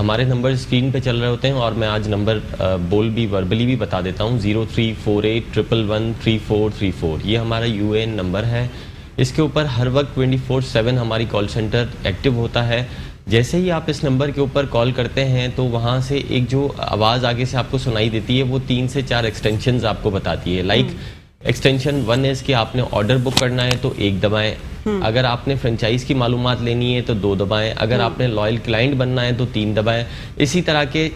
ہمارے number screen پہ چل رہے ہوتے ہیں اور میں آج نمبر وربلی بھی بتا دیتا ہوں. 0348113434. یہ ہمارا UAN نمبر ہے. اس کے اوپر ہر وقت 24/7 ہماری کال سینٹر ایکٹیو ہوتا ہے. جیسے ہی آپ اس نمبر کے اوپر کال کرتے ہیں تو وہاں سے ایک جو آواز آگے سے آپ کو سنائی دیتی ہے وہ 3 سے 4 ایکسٹینشنز آپ کو بتاتی ہے. لائک ایکسٹینشن 1 ہے کہ آپ نے آرڈر بک کرنا ہے تو 1 دبائیں, اگر آپ نے فرنچائز کی معلومات لینی ہے تو 2 دبائیں, اگر آپ نے لائل کلائنٹ بننا ہے تو 3 دبائیں. اسی طرح کے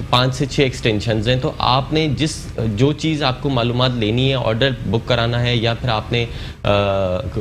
5 سے 6 ایکسٹینشنز ہیں. تو آپ نے جو چیز آپ کو معلومات لینی ہے, آرڈر بک کرانا ہے یا پھر آپ نے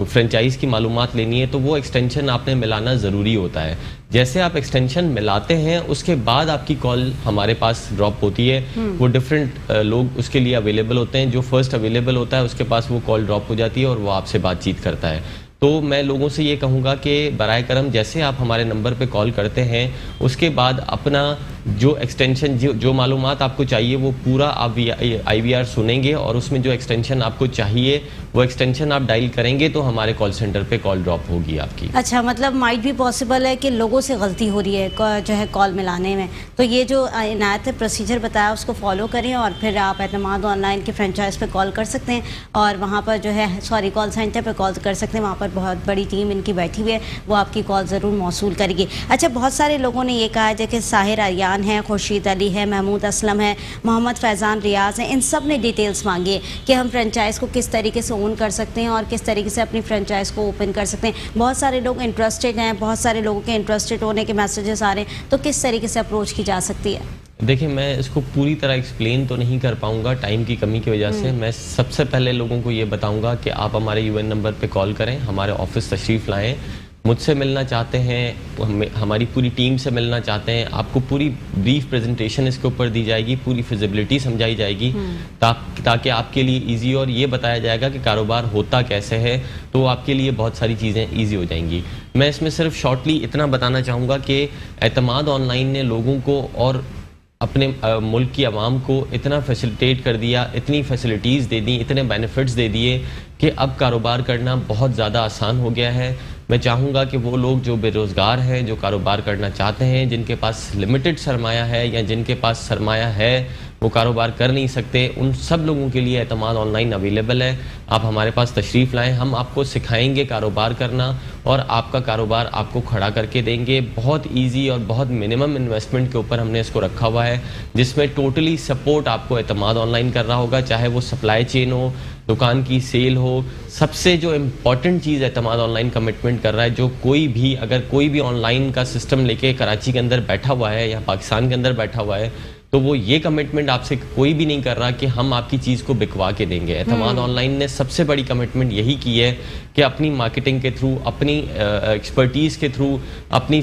فرنچائز کی معلومات لینی ہے تو وہ ایکسٹینشن آپ نے ملانا ضروری ہوتا ہے. جیسے آپ ایکسٹینشن ملاتے ہیں اس کے بعد آپ کی کال ہمارے پاس ڈراپ ہوتی ہے. وہ ڈفرینٹ لوگ اس کے لیے اویلیبل ہوتے ہیں. جو فرسٹ اویلیبل ہوتا ہے اس کے پاس وہ کال ڈراپ ہو جاتی ہے اور وہ آپ سے بات چیت کرتا ہے. تو میں لوگوں سے یہ کہوں گا کہ برائے کرم جیسے آپ ہمارے نمبر پہ کال کرتے ہیں اس کے بعد اپنا جو ایکسٹینشن جو معلومات آپ کو چاہیے وہ پورا آپ IVR سنیں گے اور اس میں جو ایکسٹینشن آپ کو چاہیے وہ ایکسٹینشن آپ ڈائل کریں گے تو ہمارے کال سینٹر پہ کال ڈراپ ہوگی آپ کی. اچھا, مطلب مائٹ بھی پاسبل ہے کہ لوگوں سے غلطی ہو رہی ہے جو ہے کال ملانے میں, تو یہ جو عنایت نے پروسیجر بتایا اس کو فالو کریں اور پھر آپ اعتماد آن لائن کے فرنچائز پہ کال کر سکتے ہیں اور وہاں پر جو ہے کال سینٹر پہ کال کر سکتے ہیں. وہاں پر بہت بڑی ٹیم ان کی بیٹھی ہوئی ہے, وہ آپ کی کال ضرور موصول کرے گی. اچھا, بہت سارے لوگوں نے یہ کہا ہے کہ ساحر اریان ہے, خورشید علی ہے, محمود اسلم ہے, محمد فیضان ریاض ہیں, ان سب نے ڈیٹیلز مانگی ہے کہ ہم فرنچائز کو کس طریقے سے اون کر سکتے ہیں اور کس طریقے سے اپنی فرنچائز کو اوپن کر سکتے ہیں. بہت سارے لوگ انٹرسٹڈ ہیں, بہت سارے لوگوں کے انٹرسٹڈ ہونے کے میسیجز آ رہے ہیں, تو کس طریقے سے اپروچ کی جا سکتی ہے؟ دیکھیں, میں اس کو پوری طرح ایکسپلین تو نہیں کر پاؤں گا ٹائم کی کمی کی وجہ سے. میں سب سے پہلے لوگوں کو یہ بتاؤں گا کہ آپ ہمارے UN نمبر پہ کال کریں, ہمارے آفس تشریف لائیں, مجھ سے ملنا چاہتے ہیں, ہماری پوری ٹیم سے ملنا چاہتے ہیں, آپ کو پوری بریف پریزنٹیشن اس کے اوپر دی جائے گی, پوری فیزیبلٹی سمجھائی جائے گی تاکہ آپ کے لیے ایزی اور یہ بتایا جائے گا کہ کاروبار ہوتا کیسے ہے, تو آپ کے لیے بہت ساری چیزیں ایزی ہو جائیں گی. میں اس میں صرف شارٹلی اتنا بتانا چاہوں گا کہ اعتماد آن لائن نے لوگوں کو اور اپنے ملک کی عوام کو اتنا فیسیلیٹیٹ کر دیا, اتنی فیسلٹیز دے دیں, اتنے بینیفٹس دے دیے کہ اب کاروبار کرنا بہت زیادہ آسان ہو گیا ہے. میں چاہوں گا کہ وہ لوگ جو بے روزگار ہیں, جو کاروبار کرنا چاہتے ہیں, جن کے پاس لمیٹڈ سرمایہ ہے یا جن کے پاس سرمایہ ہے وہ کاروبار کر نہیں سکتے, ان سب لوگوں کے لیے اعتماد آن لائن اویلیبل ہے. آپ ہمارے پاس تشریف لائیں, ہم آپ کو سکھائیں گے کاروبار کرنا اور آپ کا کاروبار آپ کو کھڑا کر کے دیں گے. بہت ایزی اور بہت منیمم انویسٹمنٹ کے اوپر ہم نے اس کو رکھا ہوا ہے, جس میں ٹوٹلی سپورٹ آپ کو اعتماد آن لائن کر رہا ہوگا, چاہے وہ سپلائی چین ہو, دکان کی سیل ہو. سب سے جو امپورٹنٹ چیز اعتماد آن لائن کمٹمنٹ کر رہا ہے, جو اگر کوئی بھی آن لائن کا سسٹم لے کے کراچی کے اندر بیٹھا ہوا ہے یا پاکستان کے اندر بیٹھا ہوا ہے, تو وہ یہ کمٹمنٹ آپ سے کوئی بھی نہیں کر رہا کہ ہم آپ کی چیز کو بکوا کے دیں گے. اعتماد آن لائن نے سب سے بڑی کمٹمنٹ یہی کی ہے کہ اپنی مارکیٹنگ کے تھرو, اپنی ایکسپرٹیز کے تھرو, اپنی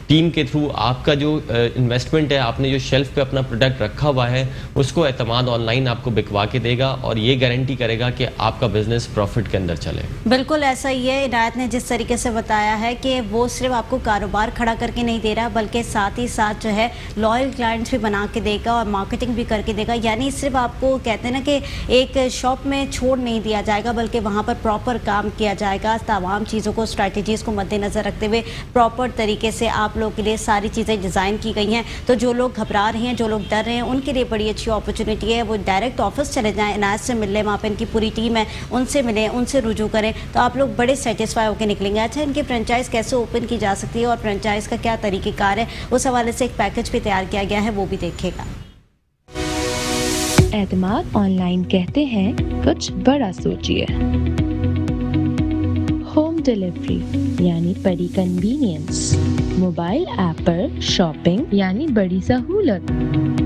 ٹیم کے تھرو آپ کا جو انویسٹمنٹ ہے, آپ نے جو شیلف پہ اپنا پروڈکٹ رکھا ہوا ہے, اس کو اعتماد آن لائن آپ کو بکوا کے دے گا اور یہ گارنٹی کرے گا کہ آپ کا بزنس پروفٹ کے اندر چلے. بالکل ایسا ہی ہے. عنایت نے جس طریقے سے بتایا ہے کہ وہ صرف آپ کو کاروبار کھڑا کر کے نہیں دے رہا, بلکہ ساتھ ہی ساتھ جو ہے لائل کلائنٹس بھی بنا کے دے گا اور مارکیٹنگ بھی کر کے دے گا. یعنی صرف آپ کو کہتے ہیں نا کہ ایک شاپ میں چھوڑ نہیں دیا جائے گا, بلکہ وہاں پر پراپر کام کیا جائے گا. تمام چیزوں کو, اسٹریٹجیز کو مد نظر رکھتے ہوئے پراپر طریقے سے آپ لوگوں کے لیے ساری چیزیں ڈیزائن کی گئی ہیں. تو جو لوگ گھبرا رہے ہیں, جو لوگ ڈر رہے ہیں, ان کے لیے بڑی اچھی اپرچونیٹی ہے. وہ ڈائریکٹ آفس چلے جائیں, عنایت سے مل لیں, وہاں پہ ان کی پوری ٹیم ہے, ان سے ملیں, ان سے رجوع کریں, تو آپ لوگ بڑے سیٹسفائی ہو کے نکلیں گے. اچھا, ان کی فرنچائز کیسے اوپن کی جا سکتی ہے اور فرنچائز کا کیا طریقہ کار ہے, اس حوالے سے ایک پیکج بھی تیار کیا گیا ہے, وہ بھی دیکھے گا. اعتماد آن لائن کہتے ہیں کچھ بڑا سوچئے. ہوم ڈیلیوری یعنی بڑی کنوینئنس, موبائل ایپ پر شاپنگ یعنی بڑی سہولت,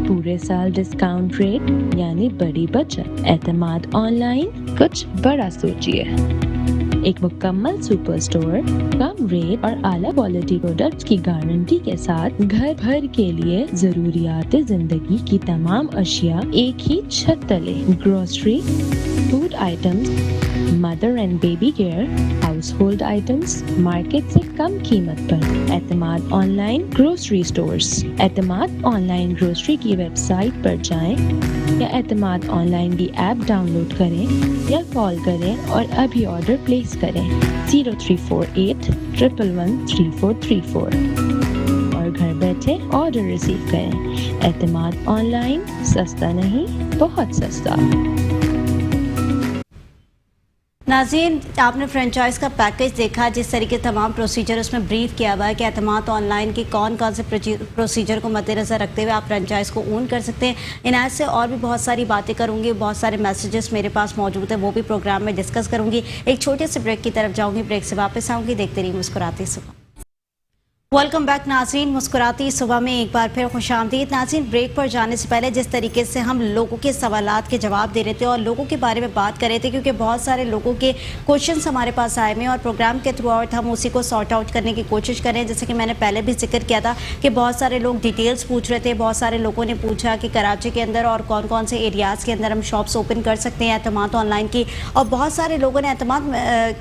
پورے سال ڈسکاؤنٹ ریٹ یعنی بڑی بچت. اعتماد آن لائن کچھ بڑا سوچئے. ایک مکمل سپر اسٹور, کم ریٹ اور اعلیٰ کوالٹی پروڈکٹس کی گارنٹی کے ساتھ گھر بھر کے لیے ضروریات زندگی کی تمام اشیاء ایک ہی چھت تلے. Grocery, food items, mother and baby care, house hold items market سے کم قیمت پر. اعتماد آن لائن گروسری اسٹورز. اعتماد آن لائن گروسری کی ویب سائٹ پر جائیں یا اعتماد آن لائن کی ایپ ڈاؤن لوڈ کریں یا کال کریں اور ابھی آرڈر پلیس کریں 0348 111 3434. اور گھر بیٹھے آرڈر ریسیو کریں۔ اعتماد آن لائن، سستا نہیں، بہت سستا۔ ناظرین، آپ نے فرنچائز کا پیکیج دیکھا، جس طریقے تمام پروسیجر اس میں بریف کیا ہوا ہے کہ اعتماد آن لائن کی کون کون سے پروسیجر کو مد نظر رکھتے ہوئے آپ فرنچائز کو اون کر سکتے ہیں۔ عنایت سے اور بھی بہت ساری باتیں کروں گی، بہت سارے میسیجز میرے پاس موجود ہیں، وہ بھی پروگرام میں ڈسکس کروں گی۔ ایک چھوٹے سے بریک کی طرف جاؤں گی، بریک سے واپس آؤں گی۔ دیکھتے رہیے مسکراتی صبح۔ ویلکم بیک ناظرین، مسکراتی صبح میں ایک بار پھر خوش آمدید۔ ناظرین، بریک پر جانے سے پہلے جس طریقے سے ہم لوگوں کے سوالات کے جواب دے رہے تھے اور لوگوں کے بارے میں بات کر رہے تھے، کیونکہ بہت سارے لوگوں کے کوشچنس ہمارے پاس آئے ہوئے ہیں اور پروگرام کے تھرو آؤٹ ہم اسی کو سارٹ آؤٹ کرنے کی کوشش کریں۔ جیسے کہ میں نے پہلے بھی ذکر کیا تھا کہ بہت سارے لوگ ڈیٹیلز پوچھ رہے تھے، بہت سارے لوگوں نے پوچھا کہ کراچی کے اندر اور کون کون سے ایریاز کے اندر ہم شاپس اوپن کر سکتے ہیں اعتماد آن لائن کی، اور بہت سارے لوگوں نے اعتماد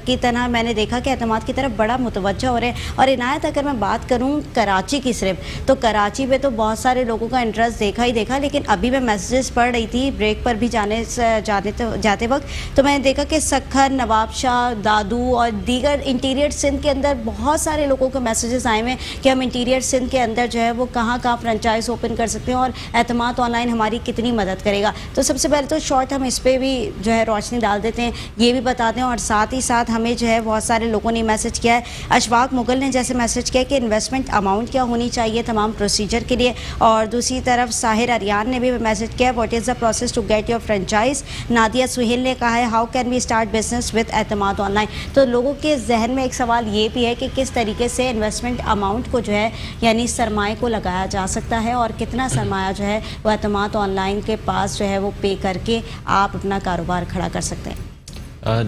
کی طرح، میں نے دیکھا کہ اعتماد کی طرف بڑا متوجہ ہو رہے ہیں۔ اور عنایت، اگر میں بات کروں کراچی کی صرف، تو کراچی میں تو بہت سارے لوگوں کا انٹرسٹ دیکھا، لیکن ابھی میں میسیجز پڑھ رہی تھی بریک پر بھی جاتے وقت، تو میں نے دیکھا کہ سکھر، نواب شاہ، دادو اور دیگر انٹیریئر سندھ کے اندر بہت سارے لوگوں کے میسیجز آئے ہوئے ہیں کہ ہم انٹیریئر سندھ کے اندر جو ہے وہ کہاں فرنچائز اوپن کر سکتے ہیں اور اعتماد آن لائن ہماری کتنی مدد کرے گا۔ تو سب سے پہلے تو شارٹ ہم اس پہ بھی جو ہے روشنی ڈال دیتے ہیں، یہ بھی بتا دیں، اور ساتھ ہی ساتھ ہمیں جو ہے بہت سارے لوگوں نے میسج کیا ہے۔ اشفاق مغل نے جیسے میسج کیا کہ انویسٹمنٹ اماؤنٹ کیا ہونی چاہیے تمام پروسیجر کے لیے، اور دوسری طرف ساحر اریان نے بھی میسج کیا what is the process to get your franchise. Nadia Sohail نے کہا ہے how can we start business with اعتماد آن لائن۔ تو لوگوں کے ذہن میں ایک سوال یہ بھی ہے کہ کس طریقے سے انویسٹمنٹ اماؤنٹ کو جو ہے یعنی سرمایہ کو لگایا جا سکتا ہے، اور کتنا سرمایہ جو ہے وہ اعتماد آن لائن کے پاس جو ہے وہ پے کر کے آپ اپنا کاروبار کھڑا کر سکتے ہیں۔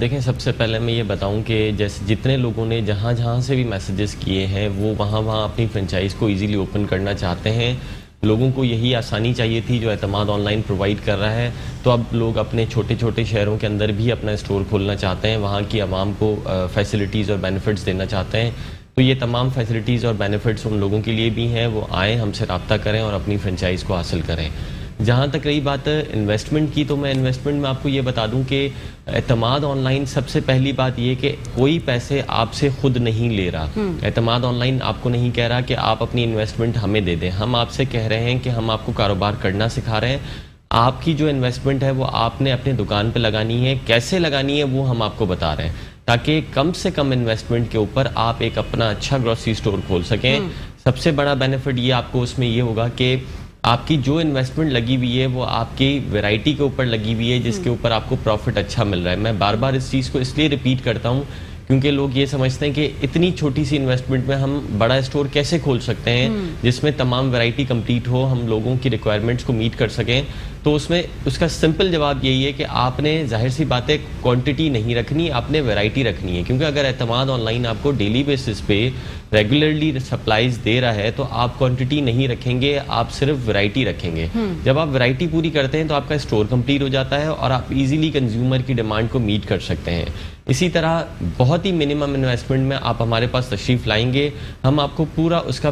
دیکھیں، سب سے پہلے میں یہ بتاؤں کہ جیسے جتنے لوگوں نے جہاں سے بھی میسیجز کیے ہیں وہ وہاں اپنی فرنچائز کو ایزیلی اوپن کرنا چاہتے ہیں۔ لوگوں کو یہی آسانی چاہیے تھی جو اعتماد آن لائن پرووائڈ کر رہا ہے، تو اب لوگ اپنے چھوٹے شہروں کے اندر بھی اپنا اسٹور کھولنا چاہتے ہیں، وہاں کی عوام کو فیسلٹیز اور بینیفٹس دینا چاہتے ہیں۔ تو یہ تمام فیسلٹیز اور بینیفٹس ان لوگوں کے لیے بھی ہیں، وہ آئیں، ہم سے رابطہ کریں اور اپنی فرنچائز کو حاصل کریں۔ جہاں تک رہی بات انویسٹمنٹ کی، تو میں انویسٹمنٹ میں آپ کو یہ بتا دوں کہ اعتماد آن لائن سب سے پہلی بات یہ کہ کوئی پیسے آپ سے خود نہیں لے رہا۔ اعتماد آن لائن آپ کو نہیں کہہ رہا کہ آپ اپنی انویسٹمنٹ ہمیں دے دیں، ہم آپ سے کہہ رہے ہیں کہ ہم آپ کو کاروبار کرنا سکھا رہے ہیں۔ آپ کی جو انویسٹمنٹ ہے وہ آپ نے اپنے دکان پہ لگانی ہے، کیسے لگانی ہے وہ ہم آپ کو بتا رہے ہیں، تاکہ کم سے کم انویسٹمنٹ کے اوپر آپ ایک اپنا اچھا گروسری اسٹور کھول سکیں۔ سب سے بڑا بینیفٹ یہ آپ کو اس میں یہ ہوگا کہ آپ کی جو انویسٹمنٹ لگی ہوئی ہے وہ آپ کی ویرائٹی کے اوپر لگی ہوئی ہے، جس کے اوپر آپ کو پروفٹ اچھا مل رہا ہے۔ میں بار بار اس چیز کو اس لیے ریپیٹ کرتا ہوں کیونکہ لوگ یہ سمجھتے ہیں کہ اتنی چھوٹی سی انویسٹمنٹ میں ہم بڑا اسٹور کیسے کھول سکتے ہیں جس میں تمام ویرائٹی کمپلیٹ ہو، ہم لوگوں کی ریکوائرمنٹس کو میٹ کر سکیں۔ تو اس کا سمپل جواب یہی ہے کہ آپ نے ظاہر سی بات ہے کوانٹٹی نہیں رکھنی، آپ نے ویرائٹی رکھنی ہے، کیونکہ اگر اعتماد آن لائن آپ کو ڈیلی بیسس پہ ریگولرلی سپلائیز دے رہا ہے تو آپ کوانٹٹی نہیں رکھیں گے، آپ صرف ویرائٹی رکھیں گے۔ جب آپ ویرائٹی پوری کرتے ہیں تو آپ کا اسٹور کمپلیٹ ہو جاتا ہے اور آپ ایزیلی کنزیومر کی ڈیمانڈ کو میٹ کر سکتے ہیں۔ اسی طرح بہت ہی منیمم انویسٹمنٹ میں آپ ہمارے پاس تشریف لائیں گے، ہم آپ کو پورا اس کا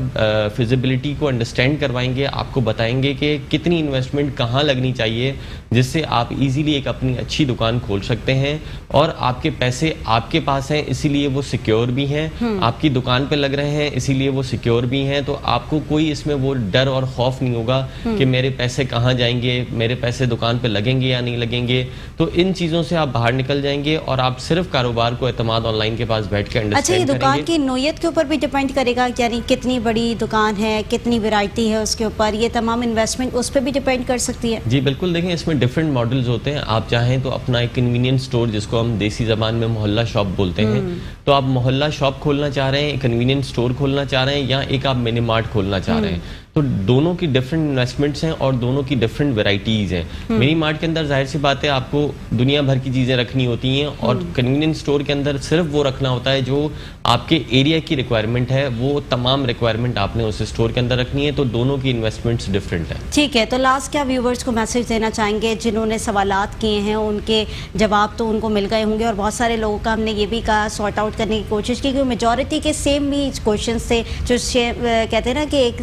فیزیبلٹی کو انڈرسٹینڈ کروائیں گے، آپ کو بتائیں گے کہ کتنی انویسٹمنٹ کہاں لگنی چاہیے جس سے آپ ایزیلی ایک اپنی اچھی دکان کھول سکتے ہیں، اور آپ کے پیسے آپ کے پاس ہیں اسی لیے وہ سیکیور بھی ہیں، آپ کی دکان پہ لگ رہے ہیں اسی لیے وہ سیکیور بھی ہیں۔ تو آپ کو کوئی اس میں وہ ڈر اور خوف نہیں ہوگا کہ میرے پیسے کہاں جائیں گے، میرے پیسے دکان پہ لگیں گے یا نہیں لگیں گے۔ تو ان چیزوں سے آپ باہر نکل جائیں گے اور آپ صرف کاروبار کو اعتماد آن لائن کے پاس بیٹھ کے اچھا، یہ دکان کی نوعیت کے اوپر بھی ڈیپینڈ کرے گا، یعنی کتنی بڑی دکان ہے، کتنی ویرائٹی ہے، اس کے اوپر یہ تمام انویسٹمنٹ اس پہ بھی ڈیپینڈ کر سکتی ہے؟ جی بالکل، دیکھیں اس میں ڈفرینٹ ماڈلز ہوتے ہیں۔ آپ چاہیں تو اپنا ایک کنوینئنس اسٹور، جس کو ہم دیسی زبان میں محلہ شاپ بولتے ہیں، تو آپ محلہ شاپ کھولنا چاہ رہے ہیں، کنوینئنس اسٹور کھولنا چاہ رہے ہیں، یا ایک آپ منی مارٹ کھولنا چاہ رہے ہیں، تو دونوں کی ڈفرینٹ انویسٹمنٹس ہیں اور دونوں کی ڈفرینٹ ویرائٹیز ہیں۔ منی مارٹ کے اندر ظاہر سی بات ہے آپ کو دنیا بھر کی چیزیں رکھنی ہوتی ہیں، اور کنوینئنس اسٹور کے اندر صرف وہ رکھنا ہوتا ہے جو آپ کے ایریا کی ریکوائرمنٹ ہے، وہ تمام ریکوائرمنٹ آپ نے اس اسٹور کے اندر رکھنی ہے، تو دونوں کی انویسٹمنٹس ڈفرینٹ ہیں۔ ٹھیک ہے، تو لاسٹ کیا ویورز کو میسج دینا چاہیں گے جنہوں نے سوالات کیے ہیں؟ ان کے جواب تو ان کو مل گئے ہوں گے، اور بہت سارے لوگوں کا ہم نے یہ بھی کہا سارٹ آؤٹ کرنے کی کوشش کی کہ میجورٹی کے سیم بھی کوشچنس تھے جو کہتے ہیں نا کہ